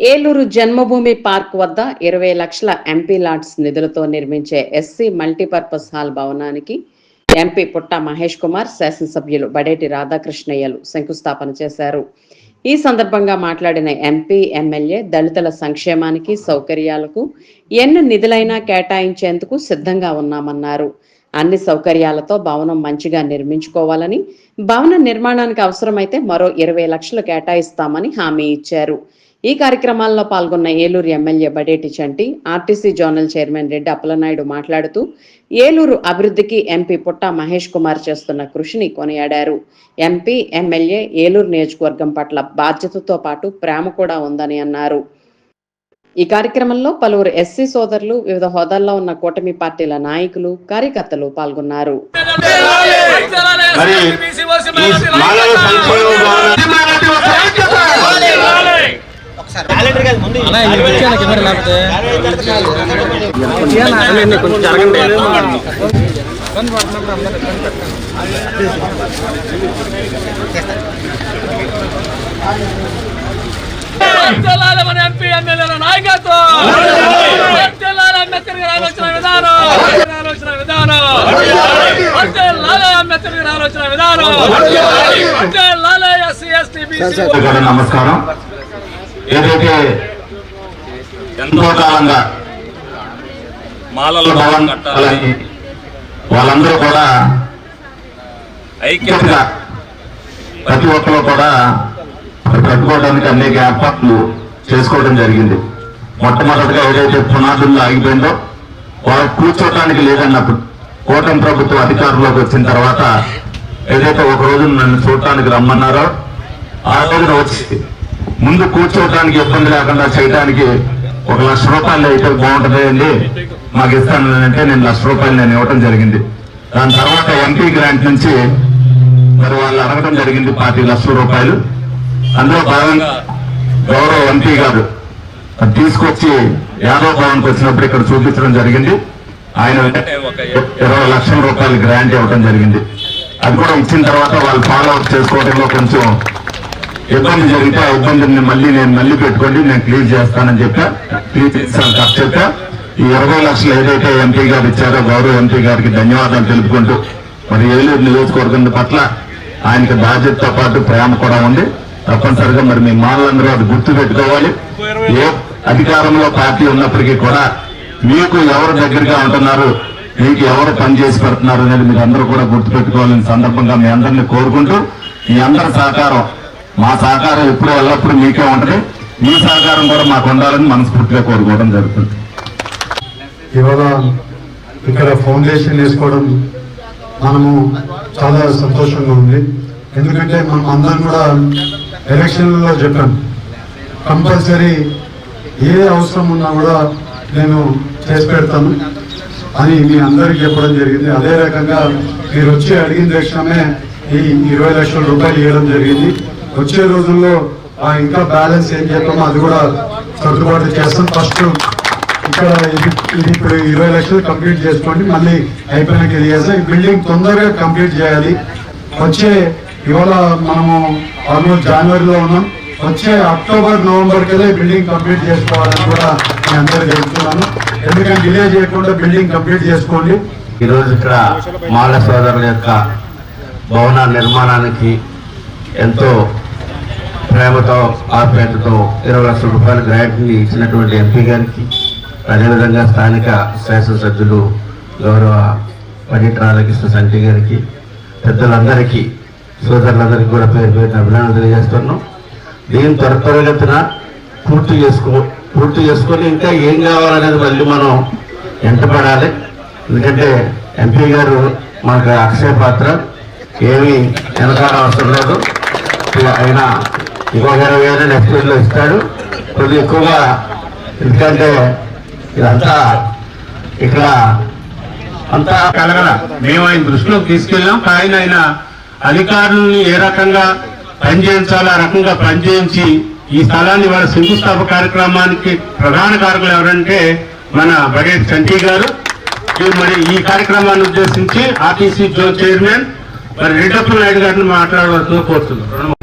ఏలూరు జన్మభూమి park వద్ద 20 లక్షల MP LADS నిధులతో నిర్మించే ఎస్సీ మల్టీపర్పస్ హాల్ భవనానికి ఎంపీ పుట్ట మహేష్ కుమార్, శాసనసభ్యులు బడేటి రాధాకృష్ణయ్యలు శంకుస్థాపన చేశారు. ఈ సందర్భంగా మాట్లాడిన ఎంపీ, ఎమ్మెల్యే దళితుల సంక్షేమానికి, సౌకర్యాలకు ఎన్ని నిధులైనా కేటాయించేందుకు సిద్ధంగా ఉన్నామన్నారు. అన్ని సౌకర్యాలతో భవనం మంచిగా నిర్మించుకోవాలని, భవన నిర్మాణానికి అవసరమైతే మరో 20 లక్షలు కేటాయిస్తామని హామీ ఇచ్చారు. ఈ కార్యక్రమాల్లో పాల్గొన్న Eluru MLA Badeti Chanti, RTC zonal chairman Reddy Appalanaidu మాట్లాడుతూ ఏలూరు అభివృద్ధికి ఎంపీ పుట్ట మహేష్ కుమార్ చేస్తున్న కృషిని కొనియాడారు. ఎంపీ, ఎమ్మెల్యే ఏలూరు నియోజకవర్గం పట్ల బాధ్యతతో పాటు ప్రేమ కూడా ఉందని అన్నారు. ఈ కార్యక్రమంలో పలువురు ఎస్సీ సోదరులు, వివిధ హోదాల్లో ఉన్న కూటమి పార్టీల నాయకులు, కార్యకర్తలు పాల్గొన్నారు. ఎంపీ ఎమ్మెల్యేల నాయకత్వం, అంబేద్కర్ గారు ఆలోచన విధానం, ఆలోచన విధానం. నమస్కారం. ఏదైతే ఎంతో కాలంగా భవన్ కట్టాలని వాళ్ళందరూ కూడా ఐక్యంగా ప్రతి ఒక్కరు కూడా కట్టుకోవడానికి అనేక ఏర్పాట్లు చేసుకోవడం జరిగింది. మొట్టమొదటిగా ఏదైతే పునాదుల్లో ఆగిపోయిందో వాళ్ళు కూర్చోటానికి లేదన్నప్పుడు కూటమి ప్రభుత్వం అధికారంలోకి వచ్చిన తర్వాత ఏదైతే ఒక రోజు నన్ను చూడటానికి రమ్మన్నారో ఆ రోజున వచ్చి ముందు కూర్చోవడానికి ఇబ్బంది లేకుండా చేయడానికి 1 లక్ష రూపాయలు అయితే బాగుంటుంది అండి, మాకు ఇస్తాను అంటే నేను 1 లక్ష రూపాయలు నేను ఇవ్వడం జరిగింది. దాని తర్వాత ఎంపీ గ్రాంట్ నుంచి మరి వాళ్ళు అడగడం జరిగింది 25 లక్షల రూపాయలు. అందులో భాగంగా గౌరవ ఎంపీ గారు తీసుకొచ్చి యాదవ్ భవన్కి వచ్చినప్పుడు ఇక్కడ చూపించడం జరిగింది. ఆయన 20 లక్షల రూపాయలు గ్రాంట్ ఇవ్వడం జరిగింది. అది కూడా ఇచ్చిన తర్వాత వాళ్ళు ఫాలో అప్ చేసుకోవడంలో కొంచెం ఇబ్బంది జరిగితే ఆ ఇబ్బందిని మళ్ళీ పెట్టుకోండి, నేను క్లియర్ చేస్తానని చెప్పా. ఈ 20 లక్షలు ఏదైతే ఎంపీ గారు ఇచ్చారో గౌరవ ఎంపీ గారికి ధన్యవాదాలు తెలుపుకుంటూ మరి ఏలూరు నియోజకవర్గం పట్ల ఆయనకి బాధ్యతతో పాటు ప్రేమ కూడా ఉంది. తప్పనిసరిగా మరి మీ మానలందరూ అది గుర్తు పెట్టుకోవాలి. ఏ అధికారంలో పార్టీ ఉన్నప్పటికీ కూడా మీకు ఎవరు దగ్గరగా ఉంటున్నారు, మీకు ఎవరు పనిచేసి పెడుతున్నారు అనేది మీరు అందరూ కూడా గుర్తు పెట్టుకోవాలని సందర్భంగా మీ అందరినీ కోరుకుంటూ, మీ అందరి సహకారం, మా సహకారం ఎప్పుడూ ఎల్లప్పుడూ మీకే ఉంటుంది. మీ సహకారం కూడా మాకు ఉండాలని మనస్ఫూర్తిగా కోరుకోవడం జరుగుతుంది. ఇవాళ ఇక్కడ ఫౌండేషన్ వేసుకోవడం మనము చాలా సంతోషంగా ఉంది. ఎందుకంటే మనం అందరం కూడా ఎలక్షన్లలో చెప్పాం, కంపల్సరీ ఏ అవసరం ఉన్నా కూడా నేను చేసి పెడతాను అని మీ అందరికీ చెప్పడం జరిగింది. అదే రకంగా మీరు వచ్చి అడిగిన తక్షణమే ఈ 20 లక్షల రూపాయలు ఇవ్వడం జరిగింది. వచ్చే రోజుల్లో ఇంకా బ్యాలెన్స్ ఏం చెప్పామో అది కూడా సర్దుబాటు చేస్తాం. ఫస్ట్ ఇక్కడ ఇది ఇప్పుడు 20 లక్షలు కంప్లీట్ చేసుకోండి, మళ్ళీ అయిపోయినాక ఇది చేస్తాం. ఈ బిల్డింగ్ తొందరగా కంప్లీట్ చేయాలి. ఇవాళ మనము ఆల్మోస్ట్ జనవరిలో ఉన్నాం, వచ్చే అక్టోబర్, నవంబర్ కల్లా బిల్డింగ్ కంప్లీట్ చేసుకోవాలని కూడా నేను అందరికీ చెప్తున్నాను. ఎందుకంటే డిలే చేయకుండా బిల్డింగ్ కంప్లీట్ చేసుకోండి. ఈరోజు ఇక్కడ మాల సోదరుల యొక్క భవన నిర్మాణానికి ఎంతో ప్రేమతో, ఆప్యాయతతో 20 లక్షల రూపాయల గ్రాంట్ని ఇచ్చినటువంటి ఎంపీ గారికి, అదేవిధంగా స్థానిక శాసనసభ్యులు గౌరవ బడేటి రాధాకృష్ణ సంటి గారికి, పెద్దలందరికీ, సోదరులందరికీ కూడా పేరు పేరున అభినందనలు తెలియజేస్తున్నాం. దీన్ని త్వరితగతిన పూర్తి చేసుకొని ఇంకా ఏం కావాలనేది మళ్ళీ మనం వెంటపడాలి. ఎందుకంటే ఎంపీ గారు మనకు అక్షయ పాత్ర, ఏమీ వెనకాల అవసరం లేదు. అయినా ఇంకొక 20,000 నెక్స్ట్ ఇయర్లో ఇస్తాడు. కొద్దిగా ఎక్కువగా, ఎందుకంటే ఇదంతా ఇక్కడ అంతా కలగల మేము ఆయన దృష్టిలోకి తీసుకెళ్ళాం. ఆయన అధికారులని ఏ రకంగా పనిచేయించాలో ఆ రకంగా పనిచేయించి ఈ స్థలాన్ని వాళ్ళ శంకుస్థాపన కార్యక్రమానికి ప్రధాన కారకులు ఎవరంటే మన బడేటి చంటి గారు. మరి ఈ కార్యక్రమాన్ని ఉద్దేశించి ఆర్టీసీ జోన్ చైర్మన్ మరి రెడ్డి అప్పలనాయుడు గారిని మాట్లాడవలసిందిగా కోరుతున్నాం.